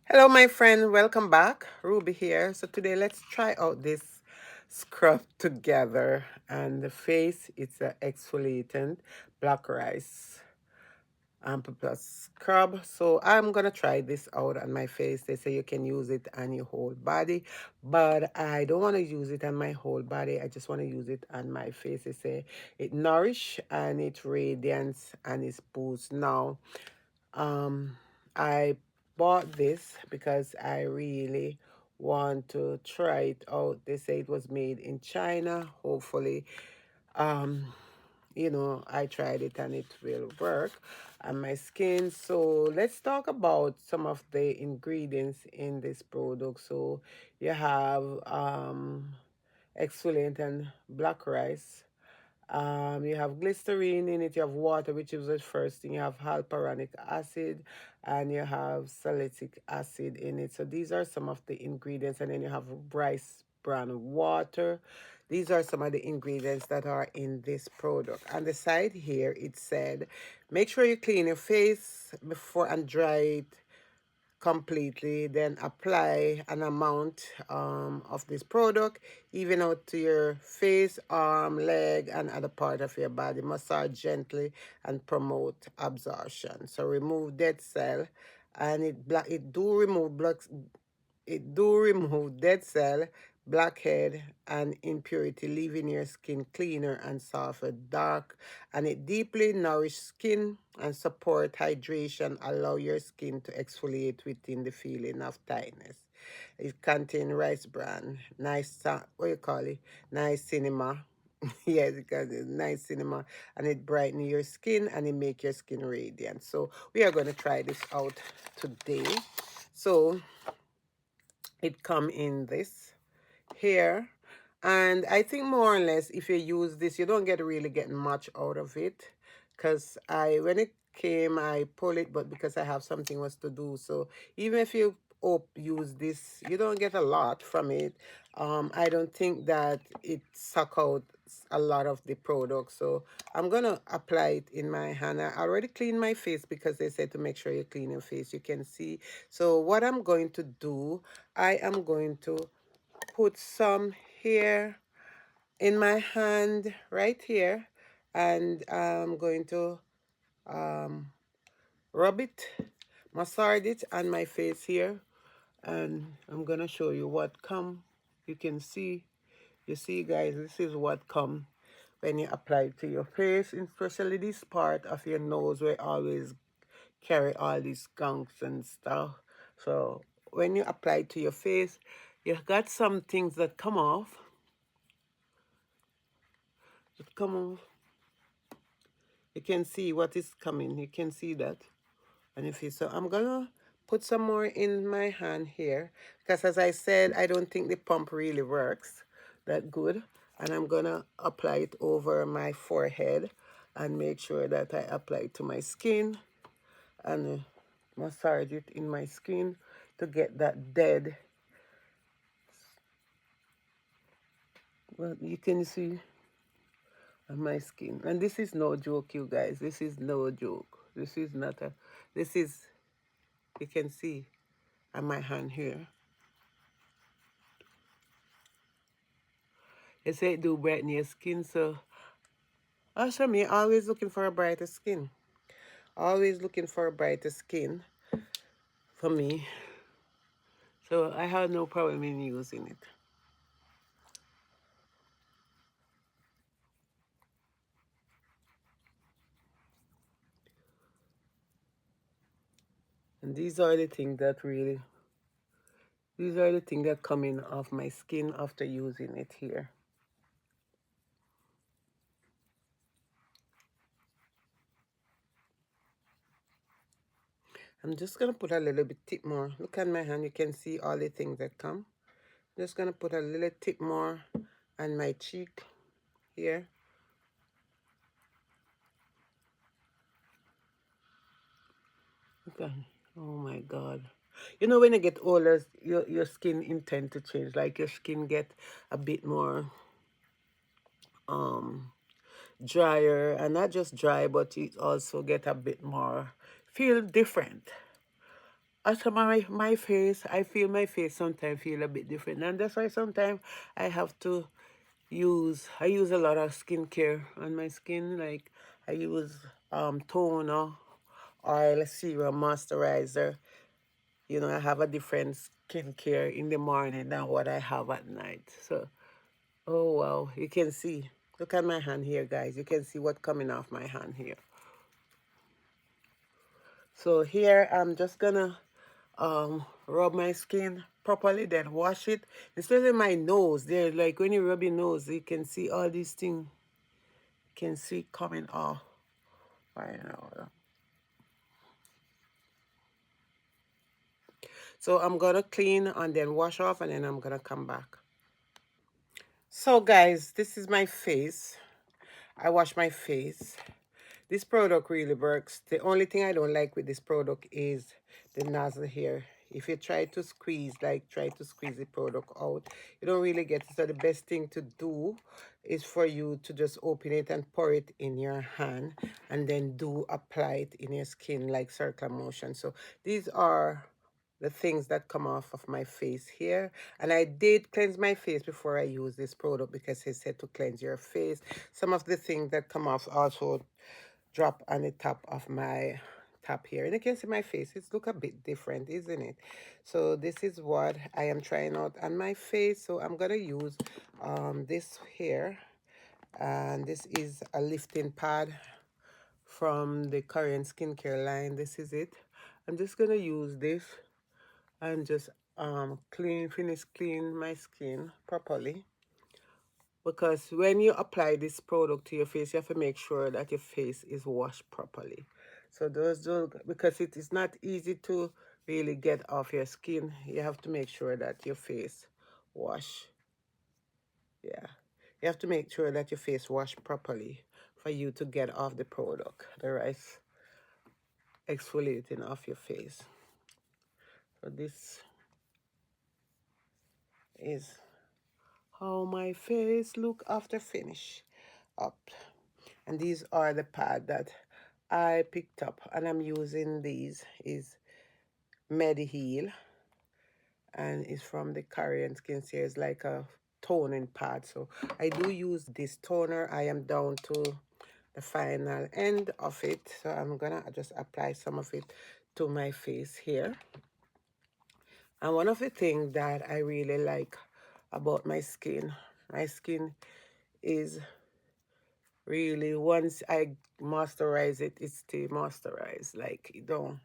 Hello, my friend. Welcome back. Ruby here. So today, let's try out this scrub together. And the face, it's a exfoliatant black rice ample plus scrub. So I'm gonna try this out on my face. They say you can use it on your whole body, but I don't want to use it on my whole body. I just want to use it on my face. They say it nourish and it radiance and it boosts. Now um, I bought this because I really want to try it out. They say it was made in China. Hopefully, um, I tried it and it will work on my skin. So let's talk about some of the ingredients in this product. So you have exfoliant and black rice. You have glycerine in it, you have water, which is the first thing, you have hyaluronic acid, and you have salicylic acid in it. So these are some of the ingredients, and then you have rice bran water. These are some of the ingredients that are in this product. On the side here, it said, make sure you clean your face before and dry it completely, then apply an amount of this product even out to your face, arm, leg, and other part of your body. Massage gently and promote absorption. So remove dead cell, and it do remove dead cell, blackhead, and impurity, leaving your skin cleaner and softer, dark, and it deeply nourish skin and support hydration, allow your skin to exfoliate within the feeling of tightness. It contain rice bran, what you call it? Nice cinema. Yes, because it's nice cinema, and it brighten your skin and it make your skin radiant. So we are going to try this out today. So it come in this here, and I think more or less if you use this you don't really get much out of it, because when it came I pull it, but because I have something else to do, so even if you use this you don't get a lot from it. I don't think that it suck out a lot of the product, so I'm gonna apply it in my hand. I already cleaned my face because they said to make sure you clean your face. You can see. So what I'm going to do, I am going to put some here in my hand right here, and I'm going to um, rub it, massage it on my face here, and I'm gonna show you what come. You can see, you see guys, this is what come when you apply it to your face, especially this part of your nose where always carry all these gunks and stuff. So when you apply it to your face, you got some things that come off. Come on, you can see what is coming. You can see that. And if you, so I'm gonna put some more in my hand here, because as I said, I don't think the pump really works that good. And I'm gonna apply it over my forehead and make sure that I apply it to my skin, and massage it in my skin to get that dead. Well, you can see on my skin. And this is no joke, you guys. This is no joke. This is not a, this is, you can see on my hand here. They say it do brighten your skin, so also me always looking for a brighter skin. Always looking for a brighter skin for me. So I have no problem in using it. And these are the things that really, these are the things that come in off my skin after using it here. I'm just gonna put a little bit tip more. Look at my hand, you can see all the things that come. Just gonna put a little tip more on my cheek here. Okay. Oh my God. You know, when you get older, your skin intend to change. Like your skin get a bit more um drier, and not just dry, but it also get a bit more, feel different. as my face, I feel my face sometimes feel a bit different, and that's why sometimes I have to I use a lot of skincare on my skin. Like I use toner, oil, serum, moisturizer. You know, I have a different skincare in the morning than what I have at night. So, oh wow, you can see. Look at my hand here, guys. You can see what coming off my hand here. So here I'm just gonna rub my skin properly, then wash it. Especially my nose. There, like when you rub your nose, you can see all these things. You can see coming off right now. So I'm gonna clean and then wash off, and then I'm gonna come back. So guys, this is my face. I wash my face. This product really works. The only thing I don't like with this product is the nozzle here. If you try to squeeze, like try to squeeze the product out, you don't really get it. So the best thing to do is for you to just open it and pour it in your hand, and then do apply it in your skin like circular motion. So these are the things that come off of my face here. And I did cleanse my face before I use this product because it said to cleanse your face. Some of the things that come off also drop on the top of my top here, and you can see my face. It's look a bit different, isn't it? So this is what I am trying out on my face. So I'm gonna use this here, and this is a lifting pad from the Korean skincare line. This is it. I'm just gonna use this and just finish clean my skin properly, because when you apply this product to your face, you have to make sure that your face is washed properly. So because it is not easy to really get off your skin, you have to make sure that your face wash. Yeah, you have to make sure that your face wash properly for you to get off the product, the right exfoliating off your face. So this is how my face look after finish up. And these are the pad that I picked up, and I'm using these is Mediheal, and it's from the Korean Skin Series, like a toning pad. So I do use this toner. I am down to the final end of it, so I'm gonna just apply some of it to my face here. And one of the things that I really like about my skin is really, once I moisturize it, it stay moisturized. Like you don't.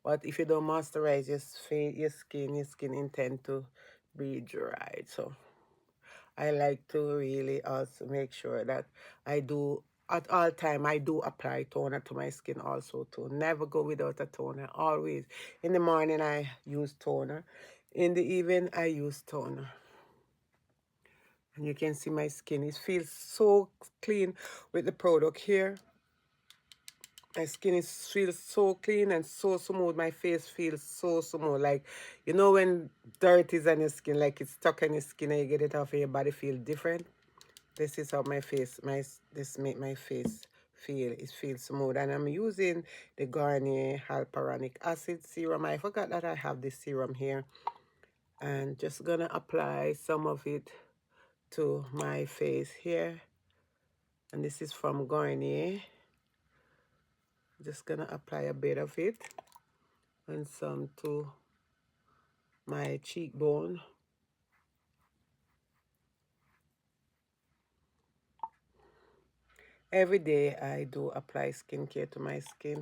But if you don't moisturize your skin intend to be dry. So I like to really also make sure that I do at all time I do apply toner to my skin also too. Never go without a toner. Always. In the morning I use toner. In the evening I use toner. And you can see my skin. It feels so clean with the product here. My skin feels so clean and so smooth. My face feels so smooth. Like, you know when dirt is on your skin, like it's stuck on your skin and you get it off and your body feel different? This is how this make my face feel. It feels smooth. And I'm using the Garnier Hyaluronic Acid Serum. I forgot that I have this serum here. And just gonna apply some of it to my face here. And this is from Garnier. Just gonna apply a bit of it and some to my cheekbone. Every day I do apply skincare to my skin.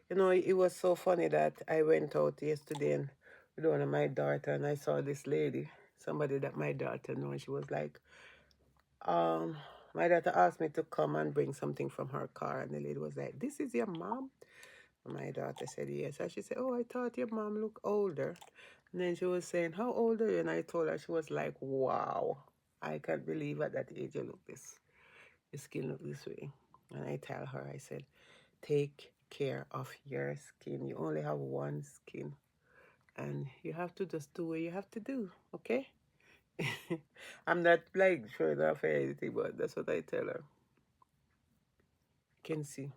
You know, it was so funny that I went out yesterday and with one of my daughter, and I saw this lady, somebody that my daughter knows. She was like, um, my daughter asked me to come and bring something from her car, and the lady was like, "This is your mom?" And my daughter said yes. And she said, "Oh, I thought your mom looked older." And then she was saying, "How old are you?" And I told her, she was like, "Wow, I can't believe at that age you look this. Your skin look this way." And I tell her, I said, take care of your skin. You only have one skin. And you have to just do what you have to do, okay? I'm not like showing off anything, but that's what I tell her. You can see.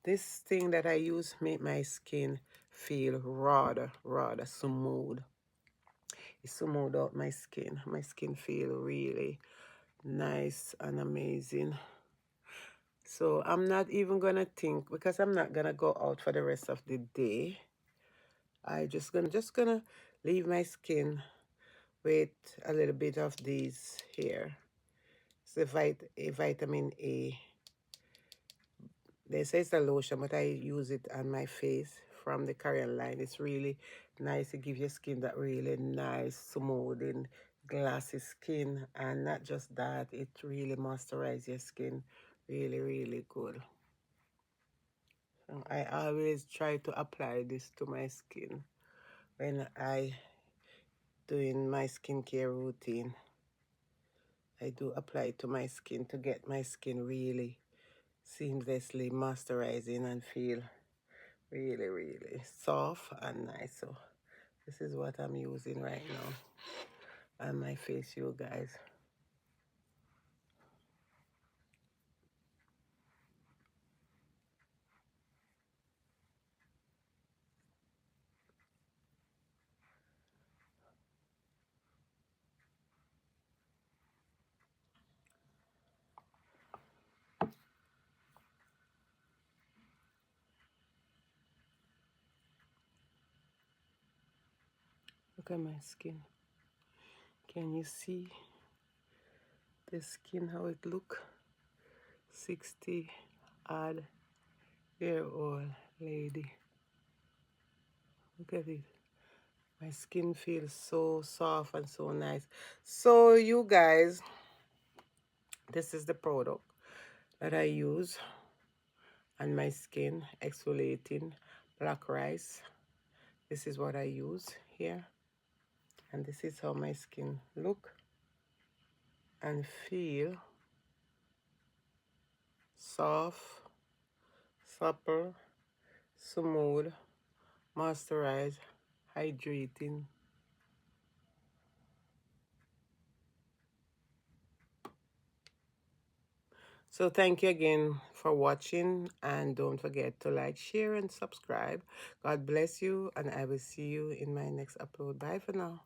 This thing that I use make my skin feel rather smooth. It smooth out my skin. My skin feel really nice and amazing. So I'm not even gonna think, because I'm not gonna go out for the rest of the day. I just gonna leave my skin with a little bit of these here. It's a vitamin A. They say it's a lotion, but I use it on my face from the Korean line. It's really nice. It gives your skin that really nice, smoothing, glassy skin. And not just that, it really moisturizes your skin really good. So I always try to apply this to my skin when I doing my skincare routine. I do apply it to my skin to get my skin really seamlessly moisturizing and feel really soft and nice. So this is what I'm using right now on my face, you guys. Look at my skin. Can you see the skin, how it look? 60 odd year old lady. Look at it. My skin feels so soft and so nice. So you guys, this is the product that I use on my skin, exfoliating black rice. This is what I use here. And this is how my skin look and feel. Soft, supple, smooth, moisturized, hydrating. So thank you again for watching, and don't forget to like, share, and subscribe. God bless you, and I will see you in my next upload. Bye for now.